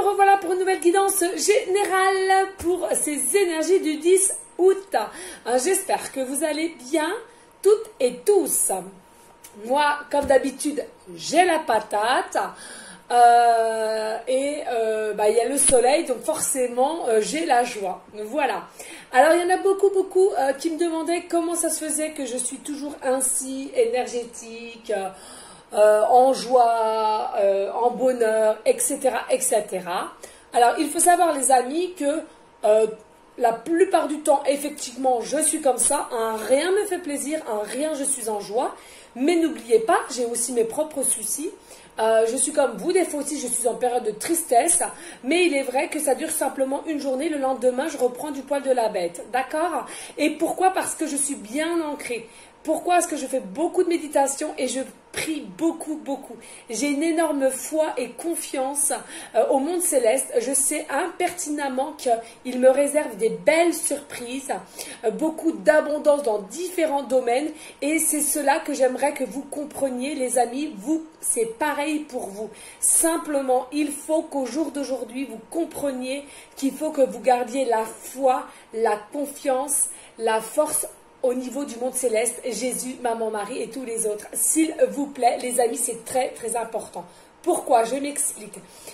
revoilà pour une nouvelle guidance générale pour ces énergies du 10 août. J'espère que vous allez bien, toutes et tous. Moi, comme d'habitude, j'ai la patate. Il y a le soleil, donc forcément, j'ai la joie. Voilà. Alors, il y en a beaucoup qui me demandaient comment ça se faisait que je suis toujours ainsi énergétique, en joie, en bonheur, etc., etc. Alors, il faut savoir, les amis, que la plupart du temps, effectivement, je suis comme ça. Rien me fait plaisir, rien je suis en joie. Mais n'oubliez pas, j'ai aussi mes propres soucis. Je suis comme vous, des fois aussi je suis en période de tristesse, mais il est vrai que ça dure simplement une journée, le lendemain je reprends du poil de la bête, d'accord? Et pourquoi? Parce que je suis bien ancrée. Pourquoi est-ce que je fais beaucoup de méditation et je prie beaucoup? J'ai une énorme foi et confiance au monde céleste. Je sais impertinemment qu'il me réserve des belles surprises, beaucoup d'abondance dans différents domaines. Et c'est cela que j'aimerais que vous compreniez, les amis. Vous, c'est pareil pour vous. Simplement, il faut qu'au jour d'aujourd'hui, vous compreniez qu'il faut que vous gardiez la foi, la confiance, la force au niveau du monde céleste, Jésus, Maman Marie et tous les autres. S'il vous plaît, les amis, c'est très important. Pourquoi? Je m'explique.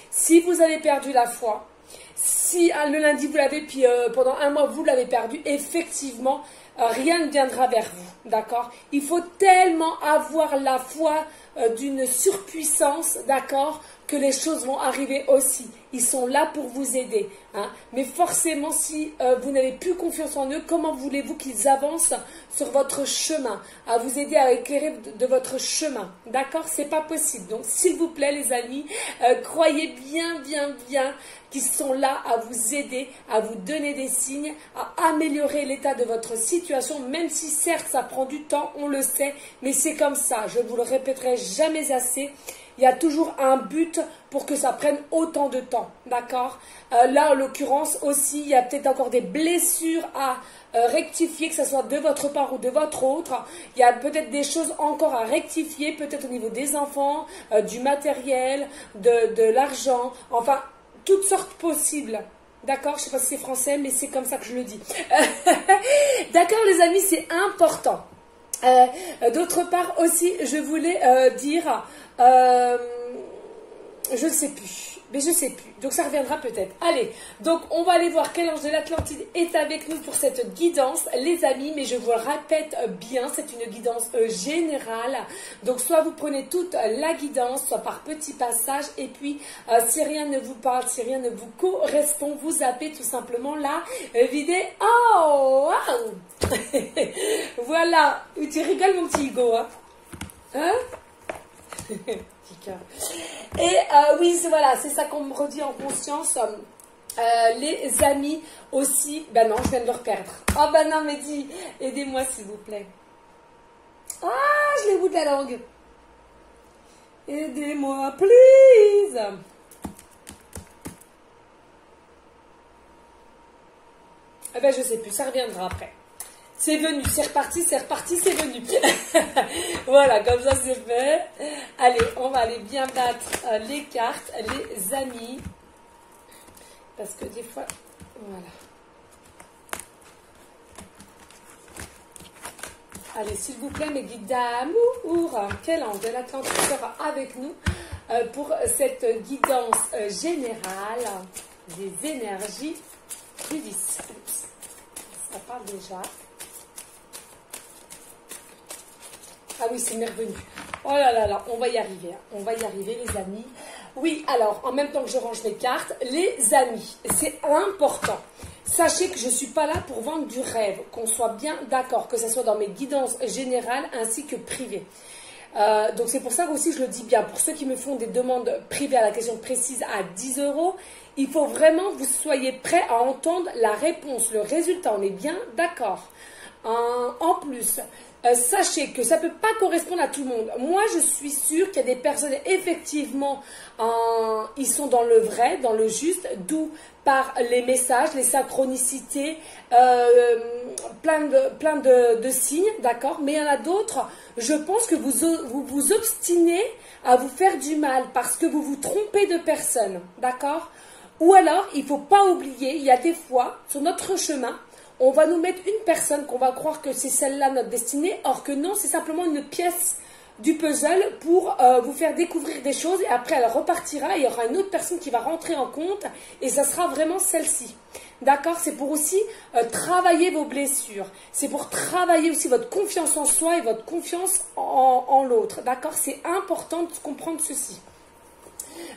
Si vous avez perdu la foi, si le lundi vous l'avez, puis pendant un mois vous l'avez perdu, effectivement, rien ne viendra vers vous, d'accord? Il faut tellement avoir la foi d'une surpuissance, d'accord, que les choses vont arriver aussi. Ils sont là pour vous aider. Hein. Mais forcément, si vous n'avez plus confiance en eux, comment voulez-vous qu'ils avancent sur votre chemin, à vous aider à éclairer de votre chemin? D'accord? C'est pas possible. Donc, s'il vous plaît, les amis, croyez bien qu'ils sont là à vous aider, à vous donner des signes, à améliorer l'état de votre situation, même si certes, ça prend du temps, on le sait, mais c'est comme ça. Je ne vous le répéterai jamais assez. Il y a toujours un but pour que ça prenne autant de temps, d'accord? Là, en l'occurrence aussi, il y a peut-être encore des blessures à rectifier, que ce soit de votre part ou de votre autre. Il y a peut-être des choses encore à rectifier, peut-être au niveau des enfants, du matériel, de l'argent, enfin, toutes sortes possibles. D'accord? Je ne sais pas si c'est français, mais c'est comme ça que je le dis. D'accord, les amis, c'est important. D'autre part aussi, je voulais dire... je ne sais plus, mais je ne sais plus, donc ça reviendra peut-être. Allez, donc on va aller voir quel ange de l'Atlantide est avec nous pour cette guidance, les amis, mais je vous le répète bien, c'est une guidance générale, donc soit vous prenez toute la guidance, soit par petits passages, et puis si rien ne vous parle, si rien ne vous correspond, vous zappez tout simplement la vidéo. Oh, wow. Voilà, tu rigoles mon petit Hugo, hein? Et oui, voilà, c'est ça qu'on me redit en conscience. Les amis aussi. Ben non, je viens de le reperdre. Oh ben non, mais dis, aidez-moi s'il vous plaît. Ah, je l'ai au bout de la langue. Aidez-moi, please. Eh ben je sais plus, ça reviendra après. C'est venu, c'est reparti, c'est venu. Voilà, comme ça c'est fait. Allez, on va aller bien battre les cartes, les amis. Parce que des fois, voilà. Allez, s'il vous plaît, mes guides d'amour, quel ange de l'Atlantide sera avec nous pour cette guidance générale des énergies du 10. Ça parle déjà. Ah oui, c'est merveilleux. Oh là, on va y arriver. On va y arriver, les amis. Oui, alors, en même temps que je range mes cartes, les amis, c'est important. Sachez que je ne suis pas là pour vendre du rêve, qu'on soit bien d'accord, que ce soit dans mes guidances générales ainsi que privées. Donc c'est pour ça aussi je le dis bien, pour ceux qui me font des demandes privées à la question précise à 10 €, il faut vraiment que vous soyez prêts à entendre la réponse, le résultat, on est bien d'accord. En plus, sachez que ça ne peut pas correspondre à tout le monde. Moi, je suis sûre qu'il y a des personnes, effectivement, ils sont dans le vrai, dans le juste, d'où par les messages, les synchronicités, plein de signes, d'accord? Mais il y en a d'autres, je pense que vous vous obstinez à vous faire du mal parce que vous vous trompez de personne, d'accord? Ou alors, il ne faut pas oublier, il y a des fois, sur notre chemin, on va nous mettre une personne qu'on va croire que c'est celle-là notre destinée, or que non, c'est simplement une pièce du puzzle pour vous faire découvrir des choses et après elle repartira et il y aura une autre personne qui va rentrer en compte et ça sera vraiment celle-ci. D'accord? C'est pour aussi travailler vos blessures. C'est pour travailler aussi votre confiance en soi et votre confiance en l'autre. D'accord? C'est important de comprendre ceci.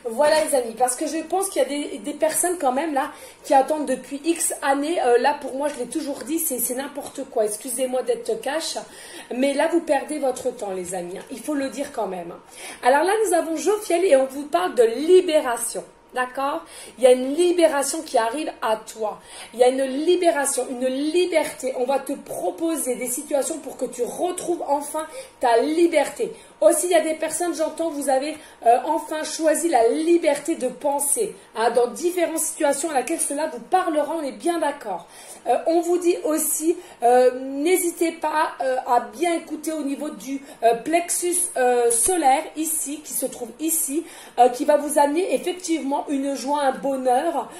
Voilà les amis, parce que je pense qu'il y a des personnes quand même là qui attendent depuis X années. Là pour moi je l'ai toujours dit, c'est n'importe quoi. Excusez-moi d'être cash, mais là vous perdez votre temps les amis. Il faut le dire quand même. Alors là nous avons Jophiel et on vous parle de libération. D'accord? Il y a une libération qui arrive à toi. Il y a une libération, une liberté. On va te proposer des situations pour que tu retrouves enfin ta liberté. Aussi, il y a des personnes, j'entends, vous avez enfin choisi la liberté de penser hein, dans différentes situations à laquelle cela vous parlera, on est bien d'accord. On vous dit aussi, n'hésitez pas à bien écouter au niveau du plexus solaire, ici, qui se trouve ici, qui va vous amener effectivement une joie, un bonheur,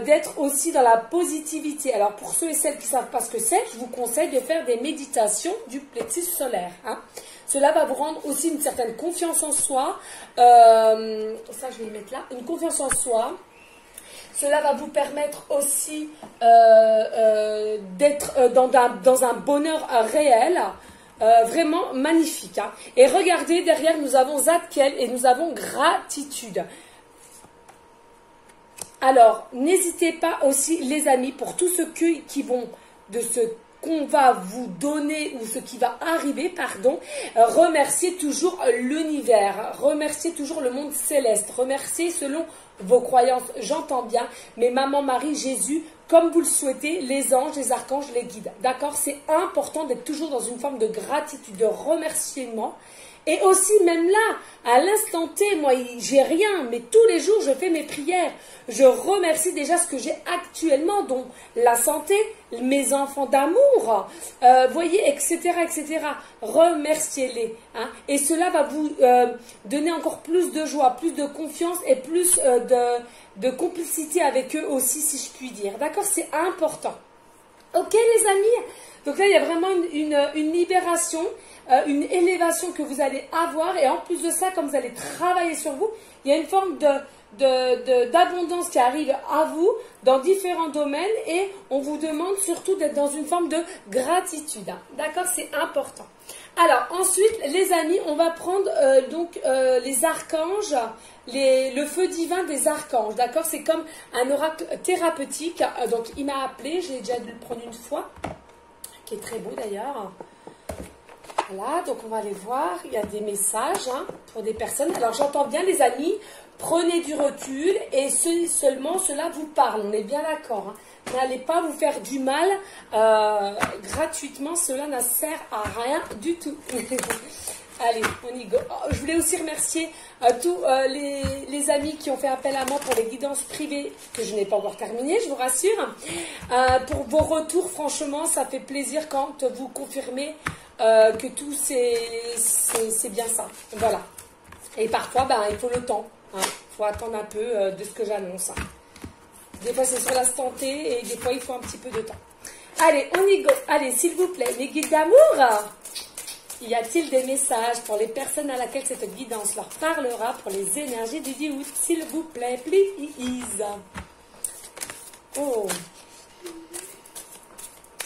d'être aussi dans la positivité. Alors pour ceux et celles qui ne savent pas ce que c'est, je vous conseille de faire des méditations du plexus solaire. Hein. Cela va vous rendre aussi une certaine confiance en soi. Ça, je vais le mettre là. Une confiance en soi. Cela va vous permettre aussi d'être dans un bonheur réel. Vraiment magnifique. Hein. Et regardez, derrière, nous avons Zadkiel et nous avons gratitude. Alors, n'hésitez pas aussi, les amis, pour tous ceux qui vont de ce qu'on va vous donner ou ce qui va arriver, pardon, remerciez toujours l'univers, remerciez toujours le monde céleste, remerciez selon vos croyances, j'entends bien, mais Maman Marie, Jésus, comme vous le souhaitez, les anges, les archanges, les guides, d'accord? C'est important d'être toujours dans une forme de gratitude, de remerciement. Et aussi, même là, à l'instant T, moi, j'ai rien, mais tous les jours, je fais mes prières. Je remercie déjà ce que j'ai actuellement, dont la santé, mes enfants d'amour, voyez, etc., etc. Remerciez-les. Hein, et cela va vous donner encore plus de joie, plus de confiance et plus de complicité avec eux aussi, si je puis dire. D'accord? C'est important. Ok, les amis? Donc là, il y a vraiment une libération, une élévation que vous allez avoir. Et en plus de ça, comme vous allez travailler sur vous, il y a une forme d'abondance qui arrive à vous dans différents domaines. Et on vous demande surtout d'être dans une forme de gratitude. Hein. D'accord? C'est important. Alors, ensuite, les amis, on va prendre les archanges, le feu divin des archanges. D'accord? C'est comme un oracle thérapeutique. Donc, il m'a appelé, j'ai déjà dû le prendre une fois, qui est très beau d'ailleurs. Voilà, donc on va aller voir, il y a des messages hein, pour des personnes. Alors j'entends bien les amis, prenez du recul et seulement cela vous parle, on est bien d'accord. Hein. N'allez pas vous faire du mal gratuitement, cela ne sert à rien du tout. Allez, on y go. Oh, je voulais aussi remercier tous les amis qui ont fait appel à moi pour les guidances privées que je n'ai pas encore terminées, je vous rassure. Pour vos retours, franchement, ça fait plaisir quand vous confirmez que tout c'est bien ça. Voilà. Et parfois, il faut le temps. Il faut attendre un peu de ce que j'annonce. Hein. Des fois, c'est sur l'instant T et des fois, il faut un petit peu de temps. Allez, on y go. Allez, s'il vous plaît, mes guides d'amour. Y a-t-il des messages pour les personnes à laquelle cette guidance leur parlera pour les énergies du 10 août? S'il vous plaît, please. Oh.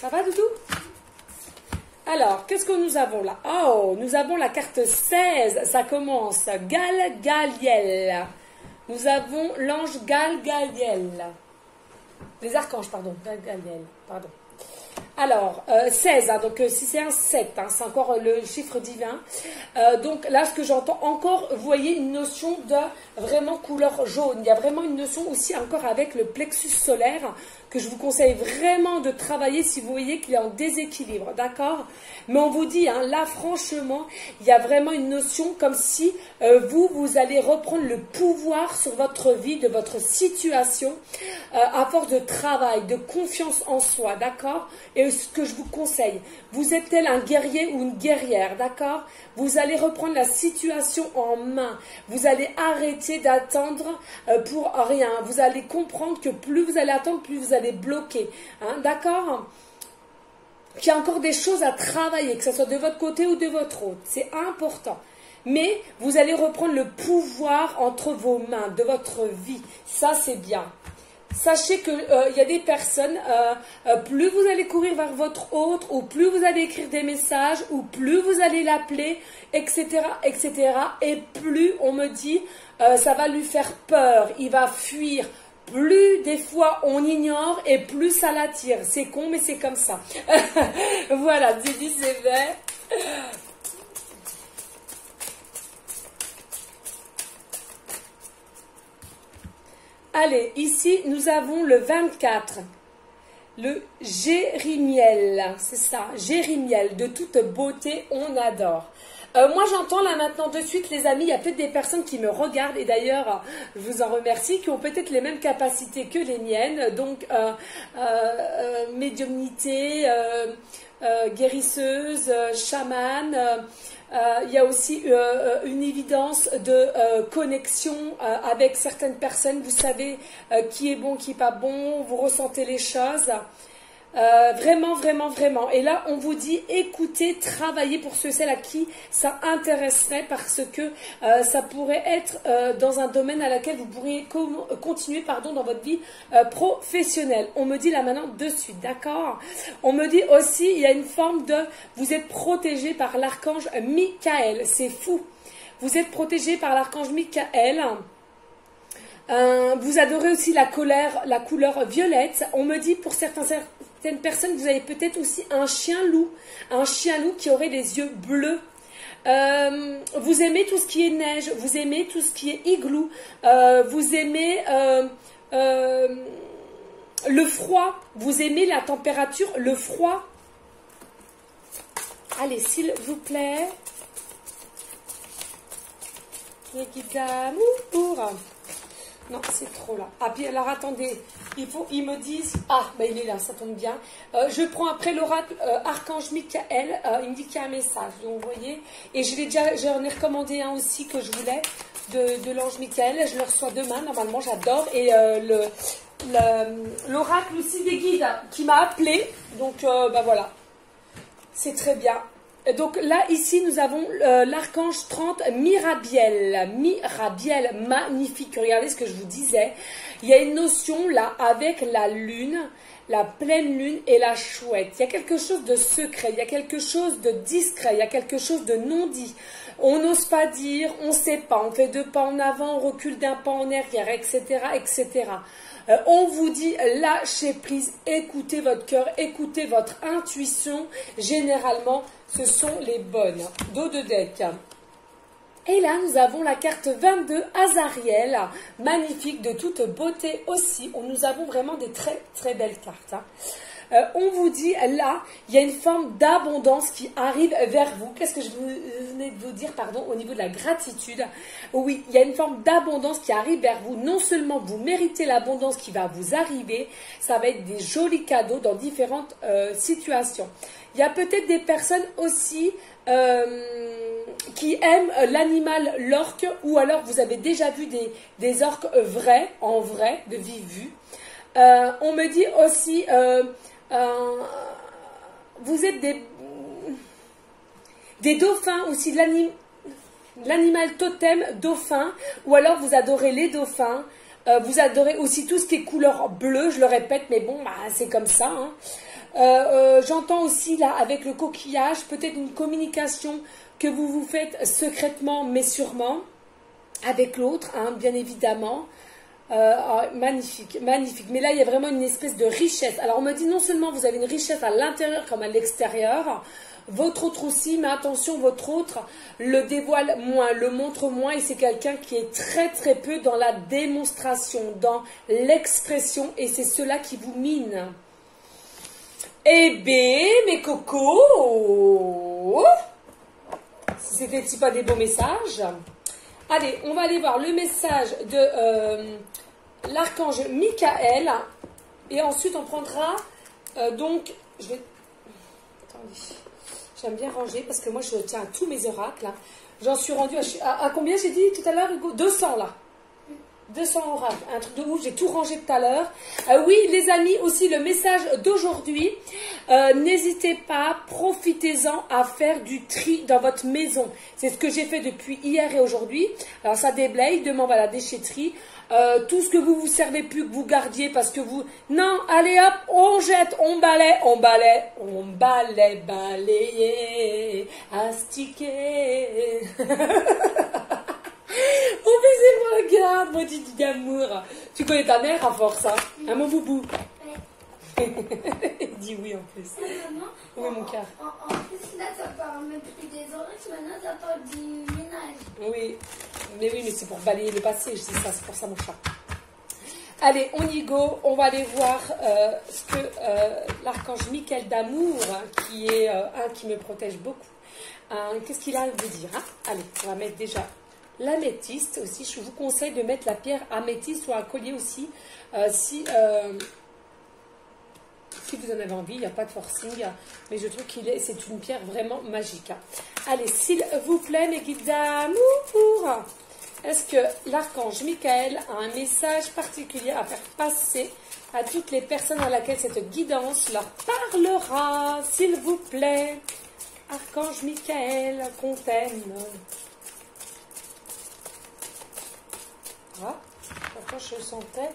Ça va, Doudou? Alors, qu'est-ce que nous avons là? Oh, nous avons la carte 16. Ça commence. Galgaliel. Nous avons l'ange Galgaliel. Les archanges, pardon. Galgaliel, pardon. Alors, 16, hein, donc si c'est un 7, hein, c'est encore le chiffre divin. Donc là, ce que j'entends encore, vous voyez une notion de vraiment couleur jaune. Il y a vraiment une notion aussi encore avec le plexus solaire que je vous conseille vraiment de travailler si vous voyez qu'il est en déséquilibre, d'accord? Mais on vous dit, hein, là franchement, il y a vraiment une notion comme si vous allez reprendre le pouvoir sur votre vie, de votre situation, à force de travail, de confiance en soi, d'accord? Et ce que je vous conseille, vous êtes tel un guerrier ou une guerrière, d'accord? Vous allez reprendre la situation en main. Vous allez arrêter d'attendre pour rien. Vous allez comprendre que plus vous allez attendre, plus vous allez bloquer. Hein, d'accord? Qu'il y a encore des choses à travailler, que ce soit de votre côté ou de votre autre. C'est important. Mais vous allez reprendre le pouvoir entre vos mains, de votre vie. Ça, c'est bien. Sachez qu'il y a des personnes, plus vous allez courir vers votre autre, ou plus vous allez écrire des messages, ou plus vous allez l'appeler, etc., etc. Et plus, on me dit, ça va lui faire peur, il va fuir. Plus des fois on ignore et plus ça l'attire. C'est con, mais c'est comme ça. Voilà, c'est dit, c'est vrai. Allez, ici, nous avons le 24. Le Jérimiel, c'est ça, Jérimiel, de toute beauté, on adore. Moi, j'entends là maintenant de suite, les amis, il y a peut-être des personnes qui me regardent, et d'ailleurs, je vous en remercie, qui ont peut-être les mêmes capacités que les miennes, donc médiumnité, guérisseuse, chamane. Il y a aussi une évidence de connexion avec certaines personnes. Vous savez qui est bon, qui n'est pas bon, vous ressentez les choses. Vraiment, vraiment, vraiment. Et là, on vous dit, écoutez, travaillez pour ceux et celles à qui ça intéresserait parce que ça pourrait être dans un domaine à laquelle vous pourriez continuer dans votre vie professionnelle. On me dit là maintenant de suite, d'accord? On me dit aussi, il y a une forme de, vous êtes protégé par l'archange Michael. C'est fou. Vous êtes protégé par l'archange Michael. Vous adorez aussi la couleur violette. On me dit pour certaines personnes, vous avez peut-être aussi un chien loup qui aurait les yeux bleus. Vous aimez tout ce qui est neige, vous aimez tout ce qui est igloo, vous aimez le froid, vous aimez la température, le froid. Allez, s'il vous plaît. Les guitares, non, c'est trop là. Ah, puis alors attendez, ils me disent, ah, ben il est là, ça tombe bien. Je prends après l'oracle Archange Michael, il me dit qu'il y a un message, donc vous voyez. Et j'en ai recommandé un aussi que je voulais, de l'ange Michael, je le reçois demain, normalement, j'adore. Et l'oracle aussi des guides qui m'a appelé, donc ben voilà, c'est très bien. Donc là, ici, nous avons l'archange 30, Mirabiel. Mirabiel, magnifique. Regardez ce que je vous disais. Il y a une notion là avec la lune, la pleine lune et la chouette. Il y a quelque chose de secret, il y a quelque chose de discret, il y a quelque chose de non dit. On n'ose pas dire, on ne sait pas. On fait 2 pas en avant, on recule d'un pas en arrière, etc., etc. On vous dit, lâchez prise, écoutez votre cœur, écoutez votre intuition. Généralement, ce sont les bonnes. Dos de deck. Et là, nous avons la carte 22, Azariel, magnifique, de toute beauté aussi. Nous avons vraiment des très, très belles cartes. Hein. On vous dit, là, il y a une forme d'abondance qui arrive vers vous. Qu'est-ce que je venais de vous dire, pardon, au niveau de la gratitude? Oui, il y a une forme d'abondance qui arrive vers vous. Non seulement vous méritez l'abondance qui va vous arriver, ça va être des jolis cadeaux dans différentes situations. Il y a peut-être des personnes aussi qui aiment l'animal l'orque, ou alors vous avez déjà vu des orques vrais, en vrai, de vive vue. On me dit aussi, vous êtes des dauphins aussi, l'animal totem dauphin, ou alors vous adorez les dauphins, vous adorez aussi tout ce qui est couleur bleue, je le répète, mais bon, bah, c'est comme ça. Hein. J'entends aussi là avec le coquillage, peut-être une communication que vous faites secrètement, mais sûrement, avec l'autre, hein, bien évidemment. Magnifique, magnifique. Mais là, il y a vraiment une espèce de richesse. Alors, on me dit non seulement vous avez une richesse à l'intérieur comme à l'extérieur, Votre autre aussi, mais attention, votre autre le dévoile moins, le montre moins et c'est quelqu'un qui est très très peu dans la démonstration, dans l'expression et c'est cela qui vous mine. Eh bien, mes cocos, si c'était pas des beaux messages. Allez, on va aller voir le message de l'archange Michael. Et ensuite, on prendra, donc, je vais... Attendez, j'aime bien ranger parce que moi, je tiens à tous mes oracles. Hein. J'en suis rendue à combien j'ai dit tout à l'heure, Hugo? 200 là. 200 oracles, un truc de ouf, j'ai tout rangé tout à l'heure. Oui, les amis, aussi le message d'aujourd'hui, n'hésitez pas, profitez-en à faire du tri dans votre maison. C'est ce que j'ai fait depuis hier et aujourd'hui. Alors ça déblaye, demain on va la déchetterie. Tout ce que vous servez plus, que vous gardiez parce que vous... Non, allez hop, on jette, on balaye, balayer, astiquer. Oh, mais c'est moi, regarde, moi, Didi d'amour. Tu connais ta mère à force, hein? Un mon boubou. Ouais. Il dit oui en plus. Maman, oui, mon cœur. En plus, là, ça parle même plus des oreilles, maintenant, ça parle du ménage. Oui, mais c'est pour balayer le passé, je dis ça, c'est pour ça, mon chat. Allez, on y go. On va aller voir ce que l'archange Michael d'amour, qui est un qui me protège beaucoup, qu'est-ce qu'il a à vous dire, hein? Allez, on va mettre déjà l'améthyste aussi. Je vous conseille de mettre la pierre améthyste ou un collier aussi. Si vous en avez envie, il n'y a pas de forcing. Mais je trouve c'est une pierre vraiment magique. Allez, s'il vous plaît, mes guides d'amour, est-ce que l'archange Michael a un message particulier à faire passer à toutes les personnes à laquelle cette guidance leur parlera? S'il vous plaît, archange Michael, qu'on t'aime. Ah, pourquoi je sentais...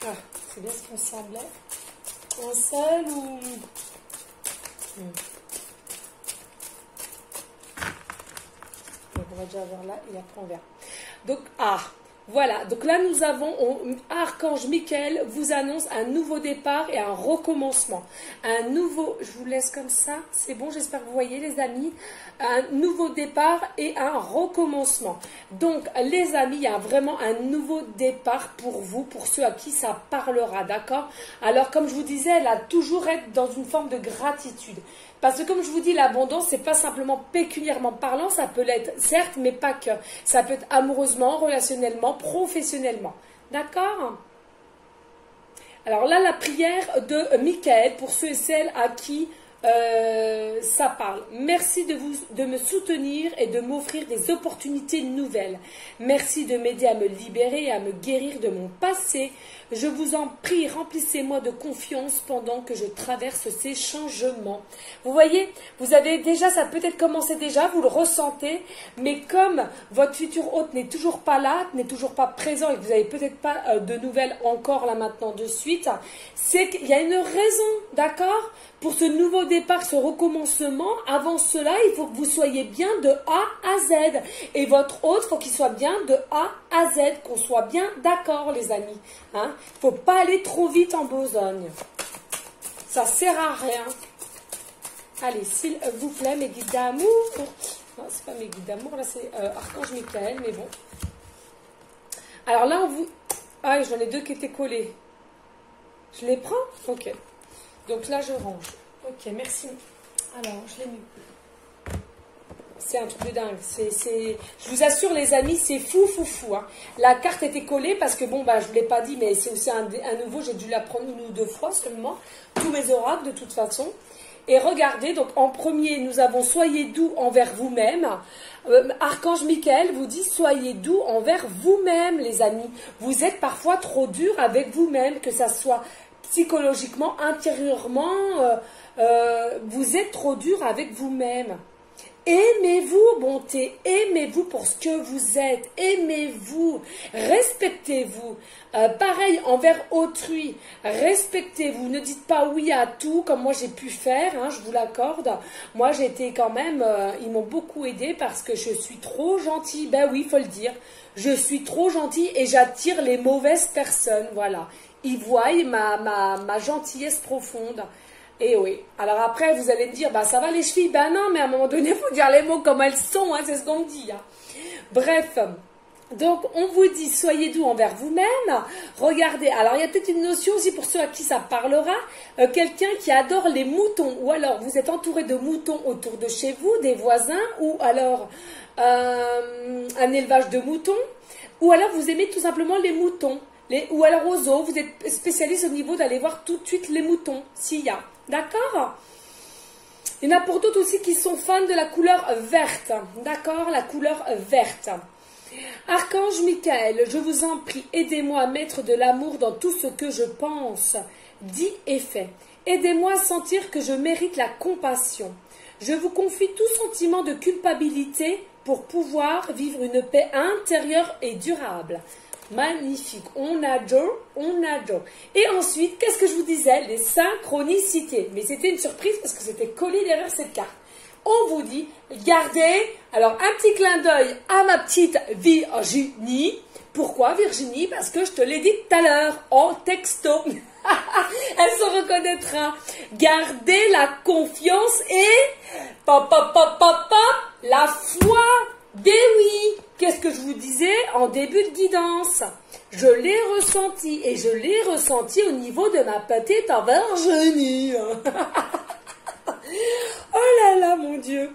Ah, c'est bien ce qui me semblait. Un seul ou... Donc on va déjà voir là et après on verra. Donc, voilà. Donc là nous avons... Archange Michael vous annonce un nouveau départ et un recommencement. Un nouveau... Je vous laisse comme ça. C'est bon, j'espère que vous voyez les amis. Un nouveau départ et un recommencement. Donc, les amis, il y a vraiment un nouveau départ pour vous, pour ceux à qui ça parlera, d'accord? Alors, comme je vous disais, elle a toujours être dans une forme de gratitude. Parce que, comme je vous dis, l'abondance, c'est pas simplement pécuniairement parlant, ça peut l'être, certes, mais pas que. Ça peut être amoureusement, relationnellement, professionnellement. D'accord? Alors là, la prière de Michael, pour ceux et celles à qui... ça parle. Merci de me soutenir et de m'offrir des opportunités nouvelles. Merci de m'aider à me libérer et à me guérir de mon passé. Je vous en prie, remplissez-moi de confiance pendant que je traverse ces changements. Vous voyez, vous avez déjà, ça peut-être commencé déjà, vous le ressentez, mais comme votre futur hôte n'est toujours pas là, n'est toujours pas présent et que vous n'avez peut-être pas de nouvelles encore là maintenant de suite, c'est qu'il y a une raison, d'accord? Pour ce nouveau départ, ce recommencement, avant cela, il faut que vous soyez bien de A à Z. Et votre hôte, il faut qu'il soit bien de A à Z, qu'on soit bien d'accord, les amis. Hein? Il ne faut pas aller trop vite en besogne. Ça ne sert à rien. Allez, s'il vous plaît, mes guides d'amour. Non, ce n'est pas mes guides d'amour, là c'est Archange Michael, mais bon. Alors là, on vous... Ah, j'en ai deux qui étaient collés. Je les prends? Ok. Donc là, je range. Ok, merci. Alors, je l'ai mis. C'est un truc de dingue. Je vous assure, les amis, c'est fou, fou, fou. Hein. La carte était collée parce que, bon, bah, je ne vous l'ai pas dit, mais c'est aussi un nouveau. J'ai dû la prendre une ou deux fois seulement. Tous mes oracles, de toute façon. Et regardez, donc en premier, nous avons « Soyez doux envers vous-même ». Archange Michael vous dit « Soyez doux envers vous-même, les amis. Vous êtes parfois trop dur avec vous-même, que ça soit... psychologiquement, intérieurement, vous êtes trop dur avec vous-même. Aimez-vous, bonté, aimez-vous pour ce que vous êtes, aimez-vous, respectez-vous. Pareil envers autrui, respectez-vous, ne dites pas oui à tout comme moi j'ai pu faire, hein, je vous l'accorde. Moi j'ai été quand même, ils m'ont beaucoup aidé parce que je suis trop gentille, ben oui, il faut le dire, je suis trop gentille et j'attire les mauvaises personnes, voilà. Ils voient ma gentillesse profonde. Et oui. Alors après, vous allez me dire, bah ça va les chevilles. Ben non, mais à un moment donné, il faut dire les mots comme elles sont, hein, c'est ce qu'on me dit. Hein. Bref. Donc, on vous dit, soyez doux envers vous-même. Regardez, alors il y a peut-être une notion aussi pour ceux à qui ça parlera. Quelqu'un qui adore les moutons, ou alors vous êtes entouré de moutons autour de chez vous, des voisins, ou alors un élevage de moutons, ou alors vous aimez tout simplement les moutons. Ou alors aux zoos, vous êtes spécialiste au niveau d'aller voir tout de suite les moutons, s'il y a. D'accord ? Il y en a pour d'autres aussi qui sont fans de la couleur verte. D'accord ? La couleur verte. Archange Michael, je vous en prie, aidez-moi à mettre de l'amour dans tout ce que je pense, dit et fait. Aidez-moi à sentir que je mérite la compassion. Je vous confie tout sentiment de culpabilité pour pouvoir vivre une paix intérieure et durable. Magnifique, on adore, on adore. Et ensuite, qu'est-ce que je vous disais? Les synchronicités. Mais c'était une surprise parce que c'était collé derrière cette carte. On vous dit, gardez, alors un petit clin d'œil à ma petite Virginie. Pourquoi Virginie? Parce que je te l'ai dit tout à l'heure, en texto. Elle se reconnaîtra. Gardez la confiance et la foi. Ben oui. Qu'est-ce que je vous disais en début de guidance? Je l'ai ressenti et je l'ai ressenti au niveau de ma petite Virginie. Oh là là, mon Dieu.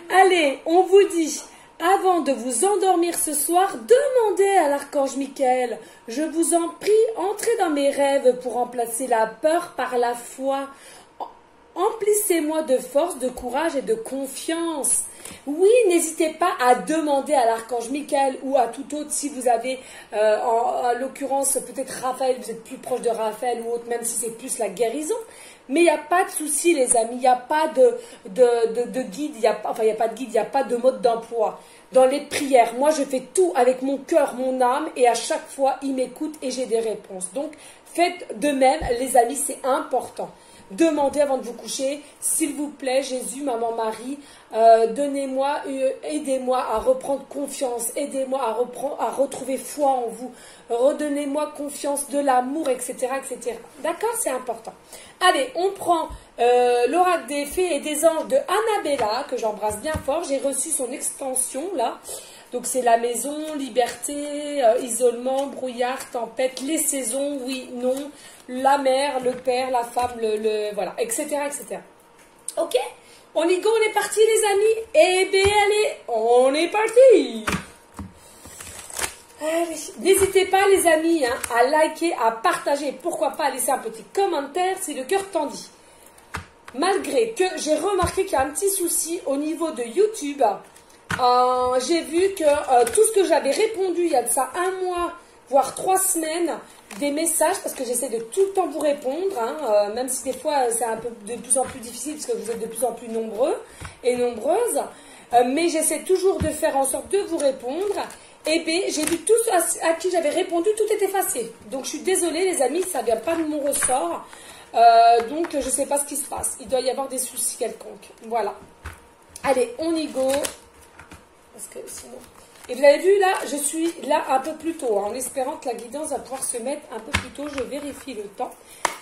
Allez, on vous dit, avant de vous endormir ce soir, demandez à l'archange Michael, je vous en prie, entrez dans mes rêves pour remplacer la peur par la foi. Emplissez-moi de force, de courage et de confiance. Oui, n'hésitez pas à demander à l'archange Michael ou à tout autre, si vous avez, en l'occurrence, peut-être Raphaël, vous êtes plus proche de Raphaël ou autre, même si c'est plus la guérison. Mais il n'y a pas de souci, les amis, il n'y a pas de guide, il n'y a pas de guide, il n'y a pas de mode d'emploi. Dans les prières, moi je fais tout avec mon cœur, mon âme, et à chaque fois, il m'écoute et j'ai des réponses. Donc, faites de même, les amis, c'est important. Demandez avant de vous coucher, s'il vous plaît, Jésus, Maman Marie, donnez-moi, aidez-moi à reprendre confiance, aidez-moi à retrouver foi en vous, redonnez-moi confiance, de l'amour, etc., etc. D'accord, c'est important. Allez, on prend l'oracle des fées et des anges de Annabella, que j'embrasse bien fort. J'ai reçu son extension, là. Donc, c'est la maison, liberté, isolement, brouillard, tempête, les saisons, oui, non, la mère, le père, la femme, voilà, etc., etc. Ok? On y go, on est parti, les amis? Eh bien, allez, on est parti! N'hésitez pas, les amis, hein, à liker, à partager, pourquoi pas à laisser un petit commentaire si le cœur t'en dit. Malgré que j'ai remarqué qu'il y a un petit souci au niveau de YouTube, j'ai vu que tout ce que j'avais répondu il y a de ça un mois, voire 3 semaines, des messages, parce que j'essaie de tout le temps vous répondre, hein, même si des fois c'est un peu de plus en plus difficile, parce que vous êtes de plus en plus nombreux et nombreuses, mais j'essaie toujours de faire en sorte de vous répondre. Et bien, j'ai vu tous à qui j'avais répondu, tout est effacé. Donc, je suis désolée, les amis, ça ne vient pas de mon ressort. Donc, je ne sais pas ce qui se passe. Il doit y avoir des soucis quelconques. Voilà. Allez, on y go. Parce que sinon... Et vous avez vu, là, je suis là un peu plus tôt, hein, en espérant que la guidance va pouvoir se mettre un peu plus tôt. Je vérifie le temps.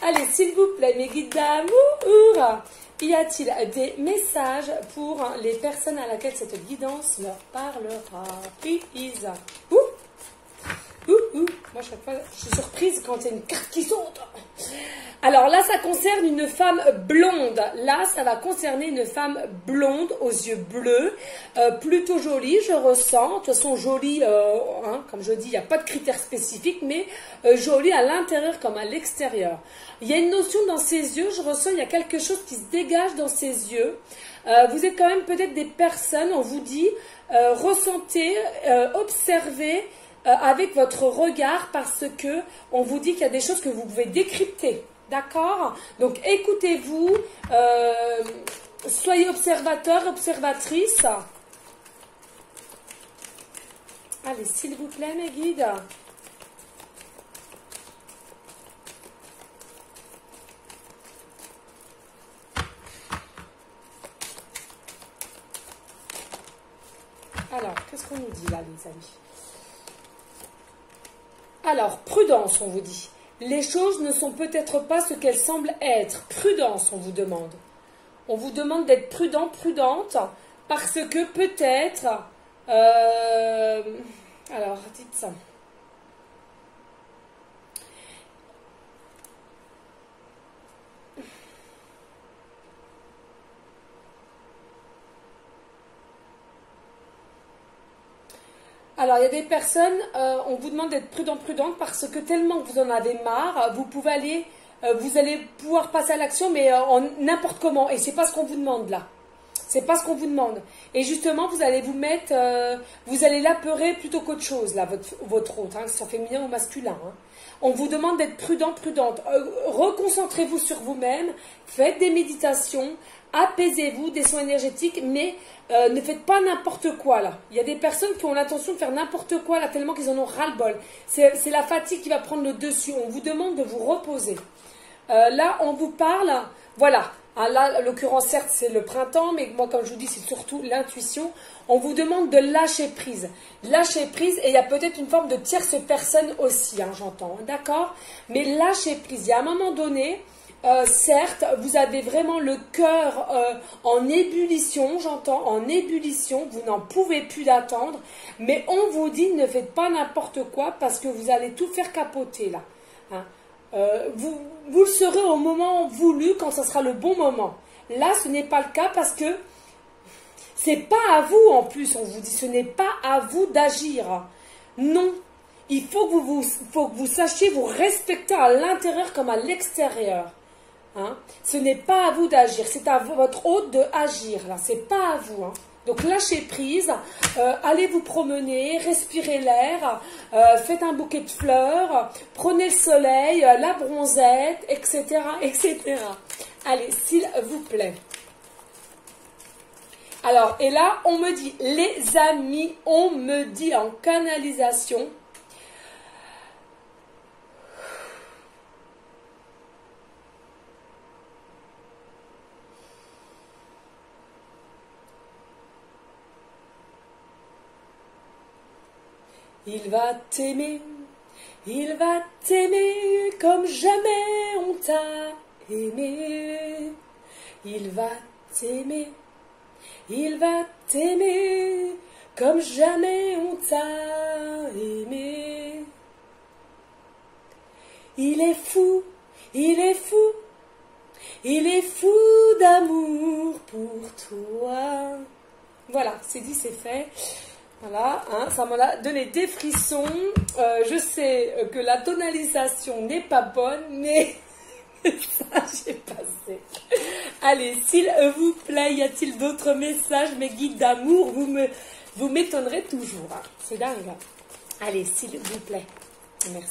Allez, s'il vous plaît, mes guides d'amour, y a-t-il des messages pour les personnes à laquelle cette guidance leur parlera? Please. Moi, chaque fois, je suis surprise quand il y a une carte qui saute. Alors là, ça concerne une femme blonde. Là, ça va concerner une femme blonde aux yeux bleus. Plutôt jolie, je ressens. De toute façon, jolie, hein, comme je dis, il n'y a pas de critères spécifiques, mais jolie à l'intérieur comme à l'extérieur. Il y a une notion dans ses yeux, je ressens, il y a quelque chose qui se dégage dans ses yeux. Vous êtes quand même peut-être des personnes, on vous dit, ressentez, observez, avec votre regard, parce que on vous dit qu'il y a des choses que vous pouvez décrypter, d'accord? Donc écoutez-vous, soyez observateur, observatrice. Allez, s'il vous plaît, mes guides. Alors, qu'est-ce qu'on nous dit là, les amis? Alors, prudence, on vous dit. les choses ne sont peut-être pas ce qu'elles semblent être. Prudence, on vous demande. On vous demande d'être prudent, prudente, parce que peut-être... alors, dites ça. Alors, il y a des personnes, on vous demande d'être prudent, prudente, parce que tellement que vous en avez marre, vous allez pouvoir passer à l'action, mais en n'importe comment. Et c'est pas ce qu'on vous demande là. C'est pas ce qu'on vous demande. Et justement, vous allez vous mettre, vous allez l'apeurer plutôt qu'autre chose là, votre hôte, hein, que ce soit féminin ou masculin. Hein. On vous demande d'être prudent, prudente. Reconcentrez-vous sur vous-même, faites des méditations, apaisez-vous, des soins énergétiques, mais ne faites pas n'importe quoi là. Il y a des personnes qui ont l'intention de faire n'importe quoi là, tellement qu'ils en ont ras-le-bol. C'est la fatigue qui va prendre le dessus. On vous demande de vous reposer. Là, on vous parle, voilà. Ah, là, en l'occurrence, certes, c'est le printemps, mais moi, comme je vous dis, c'est surtout l'intuition. On vous demande de lâcher prise. Lâcher prise, et il y a peut-être une forme de tierce personne aussi, hein, j'entends, d'accord? Mais lâcher prise. Il y a un moment donné, certes, vous avez vraiment le cœur en ébullition, j'entends, en ébullition, vous n'en pouvez plus d'attendre, mais on vous dit, ne faites pas n'importe quoi, parce que vous allez tout faire capoter, là. Hein. Vous le serez au moment voulu, quand ce sera le bon moment. Là, ce n'est pas le cas parce que c'est pas à vous, en plus, on vous dit, ce n'est pas à vous d'agir. Non, il faut que vous sachiez vous respecter à l'intérieur comme à l'extérieur. Hein? Ce n'est pas à vous d'agir, c'est à votre hôte de agir, là, c'est pas à vous. Hein? Donc lâchez prise, allez vous promener, respirez l'air, faites un bouquet de fleurs, prenez le soleil, la bronzette, etc., etc. Allez, s'il vous plaît. Alors, et là, on me dit, les amis, on me dit en canalisation, il va t'aimer comme jamais on t'a aimé. Il va t'aimer comme jamais on t'a aimé. Il est fou d'amour pour toi. Voilà, c'est dit, c'est fait. Voilà, hein, ça m'a donné des frissons. Je sais que la tonalisation n'est pas bonne, mais ça, j'ai passé. Allez, s'il vous plaît, y a-t-il d'autres messages, mes guides d'amour? Vous m'étonnerez toujours. Hein. C'est dingue. Allez, s'il vous plaît. Merci.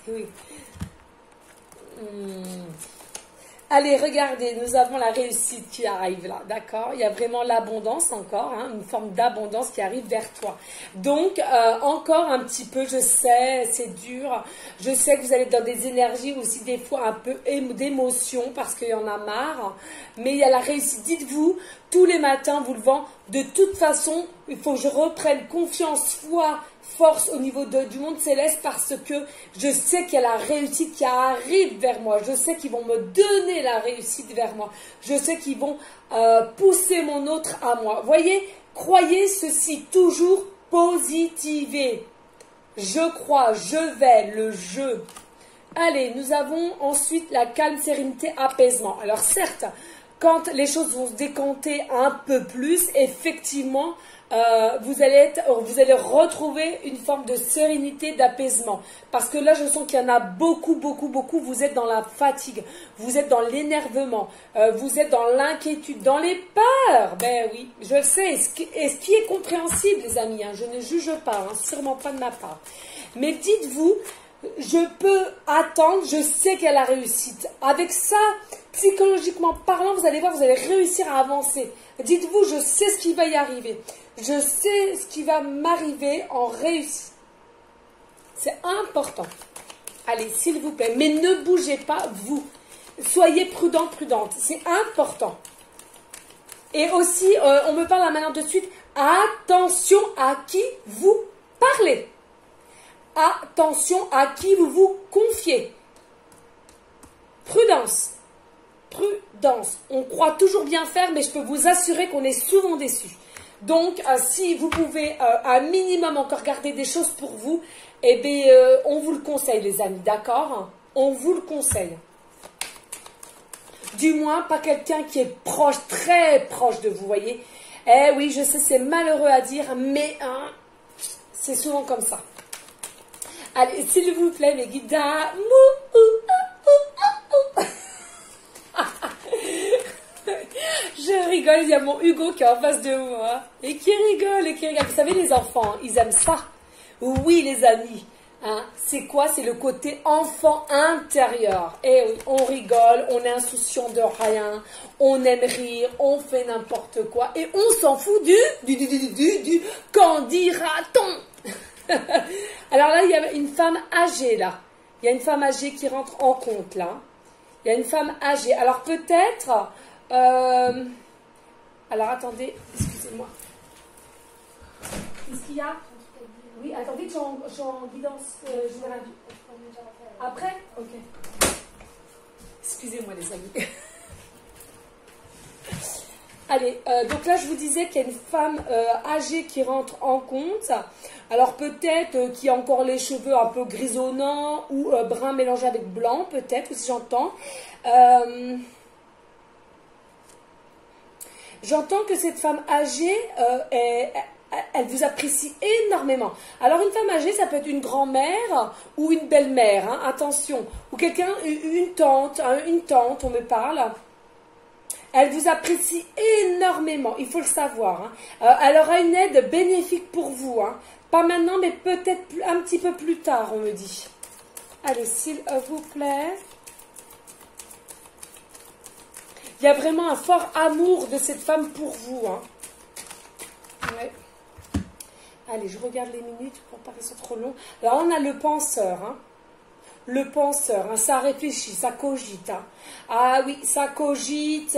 Oui. Allez, regardez, nous avons la réussite qui arrive là, d'accord? Il y a vraiment l'abondance encore, hein, une forme d'abondance qui arrive vers toi. Donc, encore un petit peu, je sais, c'est dur. Je sais que vous allez être dans des énergies aussi des fois un peu d'émotion parce qu'il y en a marre. Mais il y a la réussite. Dites-vous, tous les matins, vous levant, de toute façon, il faut que je reprenne confiance, foi, force au niveau du monde céleste parce que je sais qu'il y a la réussite qui arrive vers moi. Je sais qu'ils vont me donner la réussite vers moi. Je sais qu'ils vont pousser mon autre à moi. Voyez, croyez ceci, toujours positiver. Je crois, je vais, le jeu. Allez, nous avons ensuite la calme, sérénité, apaisement. Alors certes, quand les choses vont se décanter un peu plus, effectivement, vous allez retrouver une forme de sérénité, d'apaisement. Parce que là, je sens qu'il y en a beaucoup, beaucoup, beaucoup. Vous êtes dans la fatigue, vous êtes dans l'énervement, vous êtes dans l'inquiétude, dans les peurs. Ben oui, je le sais. Et ce qui est compréhensible, les amis, hein, je ne juge pas, hein, sûrement pas de ma part. Mais dites-vous, je peux attendre, je sais qu'il y a la réussite. Avec ça, psychologiquement parlant, vous allez voir, vous allez réussir à avancer. Dites-vous, je sais ce qui va y arriver. Je sais ce qui va m'arriver en réussite. C'est important. Allez, s'il vous plaît, mais ne bougez pas, vous. Soyez prudent, prudente. C'est important. Et aussi, on me parle là maintenant de suite, attention à qui vous parlez. attention à qui vous vous confiez. Prudence. Prudence. On croit toujours bien faire, mais je peux vous assurer qu'on est souvent déçus. Donc, si vous pouvez un minimum encore garder des choses pour vous, eh bien, on vous le conseille, les amis, d'accord? On vous le conseille. Du moins, pas quelqu'un qui est proche, très proche de vous, voyez. Eh oui, je sais, c'est malheureux à dire, mais hein, c'est souvent comme ça. Allez, s'il vous plaît, mes guides d'amour. Je rigole, il y a mon Hugo qui est en face de moi. Et qui rigole, et qui rigole. Vous savez, les enfants, ils aiment ça. Oui, les amis. Hein, c'est quoi? C'est le côté enfant intérieur. Et oui, on rigole, on est insouciant de rien, on aime rire, on fait n'importe quoi. Et on s'en fout du qu'en dira-t-on? Alors là, il y a une femme âgée, là. Il y a une femme âgée qui rentre en compte, là. Il y a une femme âgée. Alors peut-être... alors attendez, excusez-moi. Qu'est-ce qu'il y a? Oui, attendez, je suis en guidance générale. Après? Ok. Excusez-moi les amis. Allez, donc là je vous disais qu'il y a une femme âgée qui rentre en compte. Alors peut-être qu'il y a encore les cheveux un peu grisonnants ou brun mélangé avec blanc, peut-être, si j'entends. J'entends que cette femme âgée, elle vous apprécie énormément. Alors une femme âgée, ça peut être une grand-mère ou une belle-mère, hein, attention. Ou quelqu'un, une tante, on me parle. Elle vous apprécie énormément, il faut le savoir. Hein. Elle aura une aide bénéfique pour vous. Hein. Pas maintenant, mais peut-être un petit peu plus tard, on me dit. Allez, s'il vous plaît. Il y a vraiment un fort amour de cette femme pour vous. Hein. Ouais. Allez, je regarde les minutes pour pas qu'elles soient trop longues. Alors, on a le penseur. Hein. Le penseur, hein, ça réfléchit, ça cogite. Hein. Ah oui, ça cogite,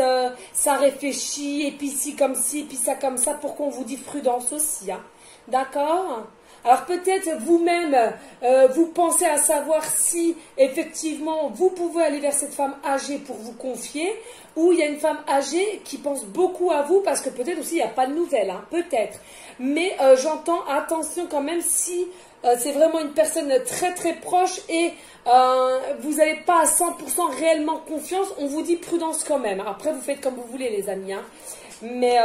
ça réfléchit, et puis ci comme ci, et puis ça comme ça, pour qu'on vous dise prudence aussi. Hein. D'accord? Alors peut-être vous-même, vous pensez à savoir si effectivement vous pouvez aller vers cette femme âgée pour vous confier, ou il y a une femme âgée qui pense beaucoup à vous, parce que peut-être aussi il n'y a pas de nouvelles, hein, peut-être. Mais j'entends, attention quand même, si c'est vraiment une personne très très proche et vous n'avez pas à 100% réellement confiance, on vous dit prudence quand même. Après vous faites comme vous voulez les amis. Hein. Mais...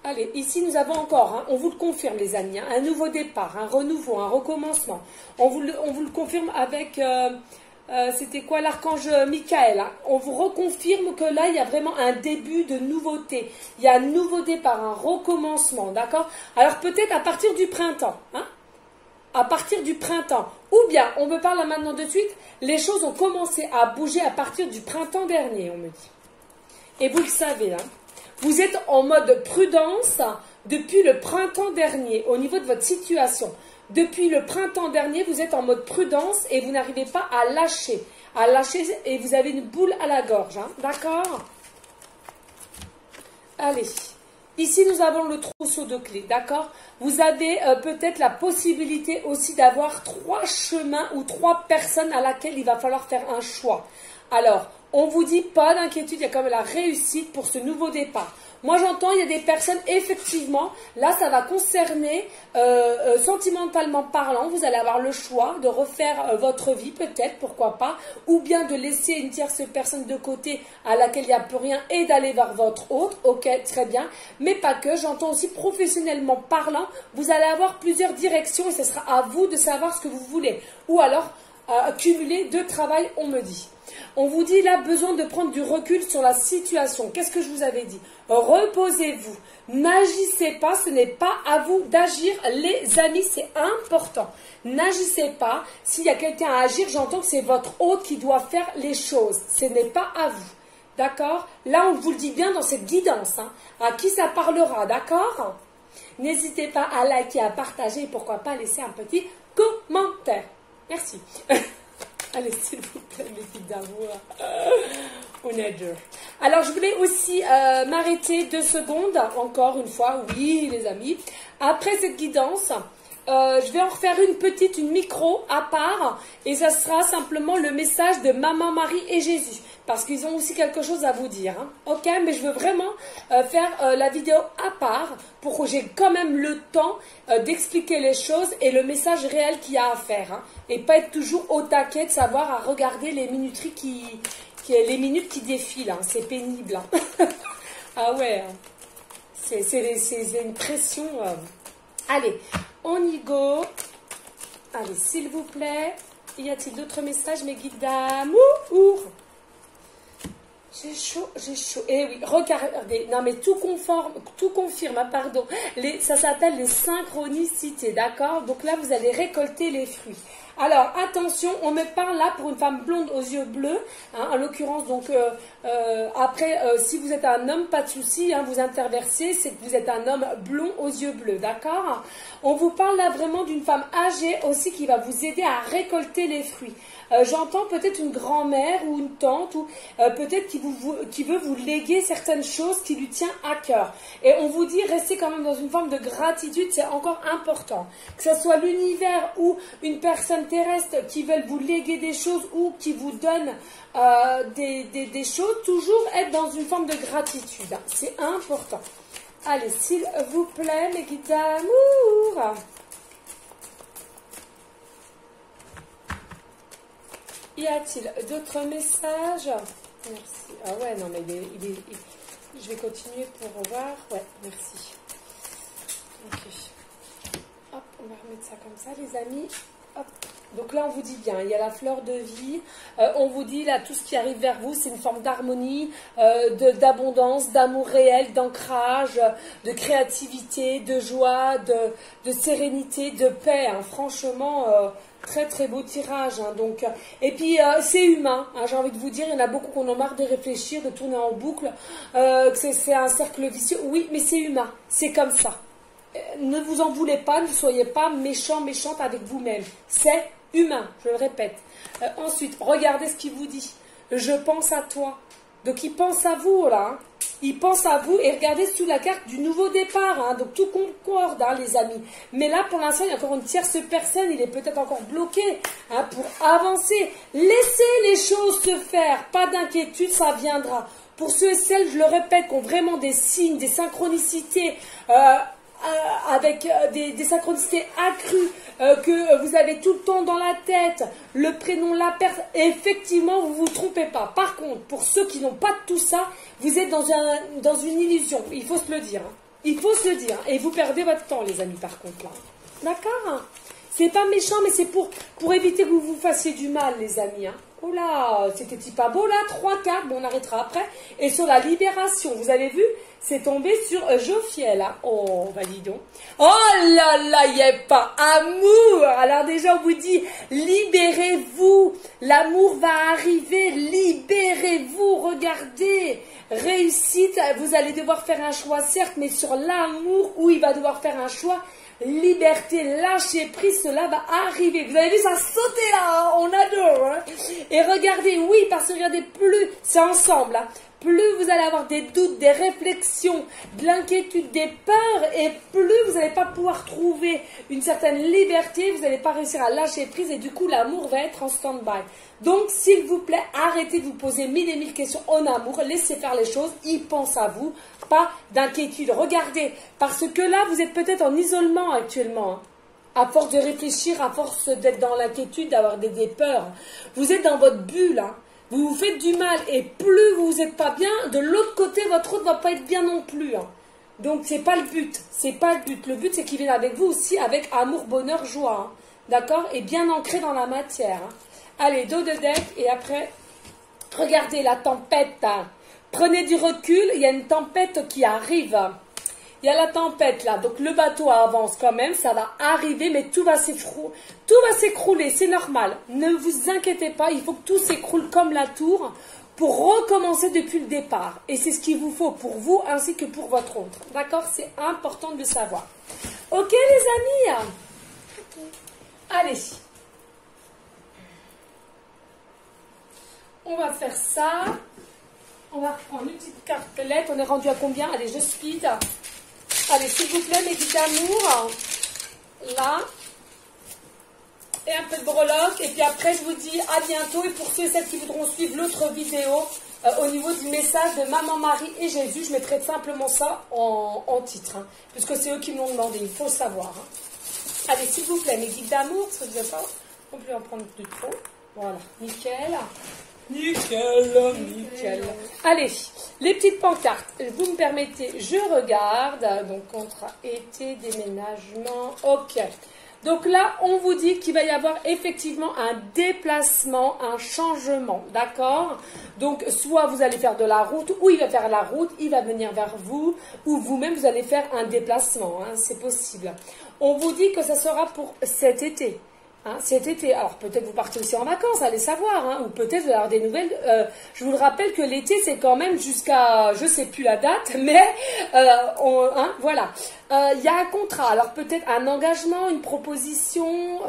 Allez, ici nous avons encore, hein, on vous le confirme les amis, hein, un nouveau départ, un renouveau, un recommencement. On vous le confirme avec, c'était quoi, l'archange Michael. Hein. On vous reconfirme que là, il y a vraiment un début de nouveauté. Il y a un nouveau départ, un recommencement, d'accord? Alors peut-être à partir du printemps, hein? À partir du printemps. Ou bien, on me parle là maintenant de suite, les choses ont commencé à bouger à partir du printemps dernier, on me dit. Et vous le savez, hein. Vous êtes en mode prudence depuis le printemps dernier au niveau de votre situation. Depuis le printemps dernier, vous êtes en mode prudence et vous n'arrivez pas à lâcher. Et vous avez une boule à la gorge. Hein, d'accord? Allez. Ici, nous avons le trousseau de clés. D'accord? Vous avez peut-être la possibilité aussi d'avoir 3 chemins ou 3 personnes à laquelle il va falloir faire un choix. Alors, on vous dit pas d'inquiétude, il y a quand même la réussite pour ce nouveau départ. Moi j'entends, il y a des personnes, effectivement, là ça va concerner, sentimentalement parlant, vous allez avoir le choix de refaire votre vie peut-être, pourquoi pas, ou bien de laisser une tierce personne de côté à laquelle il n'y a plus rien et d'aller vers votre autre, ok, très bien, mais pas que, j'entends aussi professionnellement parlant, vous allez avoir plusieurs directions et ce sera à vous de savoir ce que vous voulez, ou alors cumuler 2 travails, on me dit. On vous dit là, besoin de prendre du recul sur la situation. Qu'est-ce que je vous avais dit? Reposez-vous. N'agissez pas, ce n'est pas à vous d'agir. Les amis, c'est important. N'agissez pas. S'il y a quelqu'un à agir, j'entends que c'est votre hôte qui doit faire les choses. Ce n'est pas à vous. D'accord? Là, on vous le dit bien dans cette guidance. Hein. À qui ça parlera, d'accord? N'hésitez pas à liker, à partager et pourquoi pas laisser un petit commentaire. Merci. Allez, s'il vous plaît, mes filles d'amour. On est deux. Alors, je voulais aussi m'arrêter 2 secondes, encore une fois, oui, les amis. Après cette guidance, je vais en refaire une micro à part, et ça sera simplement le message de Maman Marie et Jésus, parce qu'ils ont aussi quelque chose à vous dire. Hein. Ok, mais je veux vraiment faire la vidéo à part, pour que j'ai quand même le temps d'expliquer les choses et le message réel qu'il y a à faire. Hein, et pas être toujours au taquet de savoir à regarder les minuteries les minutes qui défilent. Hein, c'est pénible. Hein. Ah ouais, hein. C'est une pression. Allez, on y go. Allez, s'il vous plaît. Y a-t-il d'autres messages, mes guides d'amour? J'ai chaud, j'ai chaud. Eh oui, regardez. Non, mais tout confirme, hein, pardon. Ça s'appelle les synchronicités, d'accord? Donc là, vous allez récolter les fruits. Alors, attention, on me parle là pour une femme blonde aux yeux bleus, hein, en l'occurrence, donc après, si vous êtes un homme, pas de souci, hein, vous interversez, c'est que vous êtes un homme blond aux yeux bleus, d'accord? On vous parle là vraiment d'une femme âgée aussi qui va vous aider à récolter les fruits. J'entends peut-être une grand-mère ou une tante ou peut-être qui veut vous léguer certaines choses qui lui tient à cœur. Et on vous dit, restez quand même dans une forme de gratitude, c'est encore important. Que ce soit l'univers ou une personne terrestre qui veulent vous léguer des choses ou qui vous donne des choses, toujours être dans une forme de gratitude. C'est important. Allez, s'il vous plaît, mes guides d'amour. Y a-t-il d'autres messages? Merci. Ah ouais, non, mais je vais continuer pour voir. Ouais, merci. Ok. Hop, on va remettre ça comme ça, les amis. Hop. Donc là, on vous dit bien, il y a la fleur de vie. On vous dit, là, tout ce qui arrive vers vous, c'est une forme d'harmonie, d'abondance, d'amour réel, d'ancrage, de créativité, de joie, de sérénité, de paix. Hein. Franchement, très très beau tirage. Hein. Donc, et puis, c'est humain. Hein, j'ai envie de vous dire, il y en a beaucoup qui en ont marre de réfléchir, de tourner en boucle, que c'est un cercle vicieux. Oui, mais c'est humain. C'est comme ça. Ne vous en voulez pas, ne soyez pas méchant, méchante avec vous-même. C'est humain, je le répète. Ensuite, regardez ce qu'il vous dit. Je pense à toi. Donc, il pense à vous, là. Hein. Il pense à vous et regardez sous la carte du nouveau départ. Hein. Donc, tout concorde, hein, les amis. Mais là, pour l'instant, il y a encore une tierce personne. Il est peut-être encore bloqué hein, pour avancer. Laissez les choses se faire. Pas d'inquiétude, ça viendra. Pour ceux et celles, je le répète, qui ont vraiment des signes, des synchronicités, avec des synchronicités accrues que vous avez tout le temps dans la tête, le prénom, la personne, effectivement, vous ne vous trompez pas. Par contre, pour ceux qui n'ont pas tout ça, vous êtes dans une illusion, il faut se le dire. Hein. Il faut se le dire. Et vous perdez votre temps, les amis, par contre, là. D'accord? C'est pas méchant, mais c'est pour éviter que vous vous fassiez du mal, les amis. Hein. Oh là, c'était pas beau, là, 3 cartes, bon, on arrêtera après. Et sur la libération, vous avez vu? C'est tombé sur Jophiel. Hein. Oh, validons. Oh là là, il n'y a pas amour. Alors déjà, on vous dit, libérez-vous. L'amour va arriver. Libérez-vous. Regardez. Réussite. Vous allez devoir faire un choix, certes, mais sur l'amour, où il va devoir faire un choix. Liberté, lâcher prise, cela va arriver. Vous avez vu ça sauter là, hein, on adore. Hein. Et regardez, oui, parce que regardez, plus c'est ensemble. Hein. Plus vous allez avoir des doutes, des réflexions, de l'inquiétude, des peurs, et plus vous n'allez pas pouvoir trouver une certaine liberté, vous n'allez pas réussir à lâcher prise, et du coup l'amour va être en stand-by. Donc s'il vous plaît, arrêtez de vous poser 1000 et 1000 questions en amour, laissez faire les choses, il pense à vous, pas d'inquiétude. Regardez, parce que là vous êtes peut-être en isolement actuellement, hein. À force de réfléchir, à force d'être dans l'inquiétude, d'avoir des peurs, vous êtes dans votre bulle, hein. Vous vous faites du mal et plus vous n'êtes pas bien, de l'autre côté, votre autre ne va pas être bien non plus. Hein. Donc, c'est pas le but. C'est pas le but. Le but, c'est qu'il vienne avec vous aussi, avec amour, bonheur, joie. Hein. D'accord? Et bien ancré dans la matière. Hein. Allez, dos de deck et après, regardez la tempête. Hein. Prenez du recul, il y a une tempête qui arrive. Il y a la tempête là, donc le bateau avance quand même, ça va arriver, mais tout va s'écrouler, c'est normal. Ne vous inquiétez pas, il faut que tout s'écroule comme la tour pour recommencer depuis le départ. Et c'est ce qu'il vous faut pour vous ainsi que pour votre autre. D'accord? C'est important de le savoir. Ok les amis? Ok. Allez. On va faire ça. On va reprendre une petite cartelette. On est rendu à combien? Allez, je speed. Allez, s'il vous plaît, mes petits amours. Là. Et un peu de breloque. Et puis après, je vous dis à bientôt. Et pour ceux et celles qui voudront suivre l'autre vidéo, au niveau du message de Maman Marie et Jésus, je mettrai simplement ça en titre. Hein, puisque c'est eux qui m'ont demandé. Il faut le savoir. Hein. Allez, s'il vous plaît, mes guides d'amour. Parce que je ne vais pas non plus en prendre plus trop. Voilà, nickel. Nickel, nickel. Allez, les petites pancartes. Vous me permettez, je regarde. Donc, contrat été, déménagement. Ok. Donc là, on vous dit qu'il va y avoir effectivement un déplacement, un changement. D'accord? Donc, soit vous allez faire de la route, ou il va faire la route, il va venir vers vous, ou vous-même, vous allez faire un déplacement. Hein, c'est possible. On vous dit que ça sera pour cet été. Hein, cet été, alors peut-être vous partez aussi en vacances, allez savoir, hein, ou peut-être vous allez avoir des nouvelles. Je vous le rappelle que l'été c'est quand même jusqu'à, je sais plus la date, mais hein, voilà. Il y a un contrat, alors peut-être un engagement, une proposition,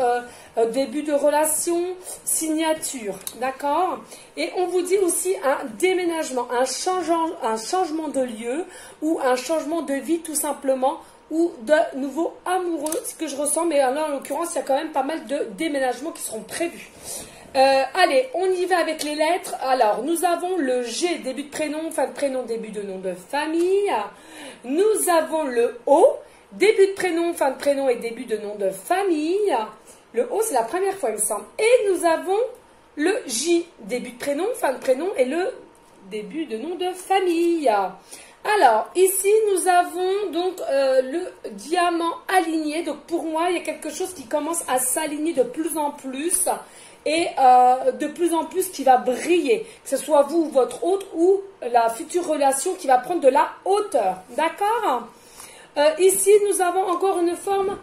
début de relation, signature, d'accord. Et on vous dit aussi un déménagement, un changement de lieu ou un changement de vie tout simplement, ou de nouveaux amoureux, ce que je ressens, mais là, en l'occurrence, il y a quand même pas mal de déménagements qui seront prévus. Allez, on y va avec les lettres. Alors, nous avons le G, début de prénom, fin de prénom, début de nom de famille. Nous avons le O, début de prénom, fin de prénom et début de nom de famille. Le O, c'est la première fois, il me semble. Et nous avons le J, début de prénom, fin de prénom et le début de nom de famille. Alors, ici, nous avons donc le diamant aligné. Donc, pour moi, il y a quelque chose qui commence à s'aligner de plus en plus et de plus en plus qui va briller. Que ce soit vous ou votre hôte ou la future relation qui va prendre de la hauteur. D'accord? Ici, nous avons encore une forme,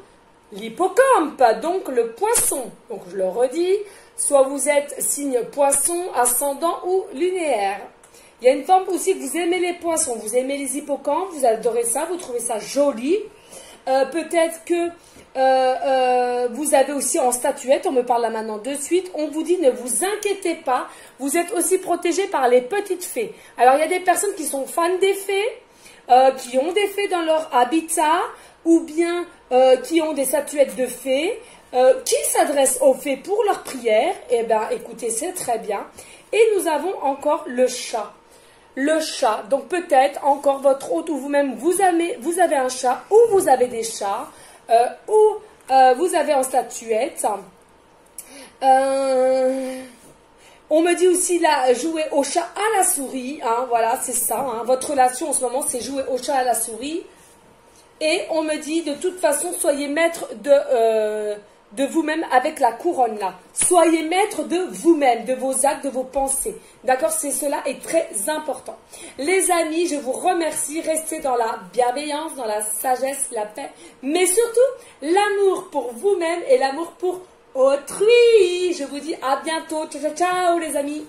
l'hippocampe, donc le poisson. Donc, je le redis, soit vous êtes signe poisson, ascendant ou linéaire. Il y a une forme aussi que vous aimez les poissons, vous aimez les hippocampes, vous adorez ça, vous trouvez ça joli. Peut-être que vous avez aussi en statuette, on me parle là maintenant de suite, on vous dit ne vous inquiétez pas, vous êtes aussi protégé par les petites fées. Alors il y a des personnes qui sont fans des fées, qui ont des fées dans leur habitat, ou bien qui ont des statuettes de fées, qui s'adressent aux fées pour leurs prières. Eh bien écoutez, c'est très bien. Et nous avons encore le chat. Le chat, donc peut-être encore votre hôte ou vous-même, vous avez un chat ou vous avez des chats ou vous avez en statuette. On me dit aussi là, jouer au chat à la souris, hein, voilà, c'est ça. Hein, votre relation en ce moment, c'est jouer au chat à la souris. Et on me dit, de toute façon, soyez maître de vous-même avec la couronne là. Soyez maître de vous-même, de vos actes, de vos pensées. D'accord? Cela est très important. Les amis, je vous remercie. Restez dans la bienveillance, dans la sagesse, la paix, mais surtout l'amour pour vous-même et l'amour pour autrui. Je vous dis à bientôt. Ciao, ciao, ciao les amis.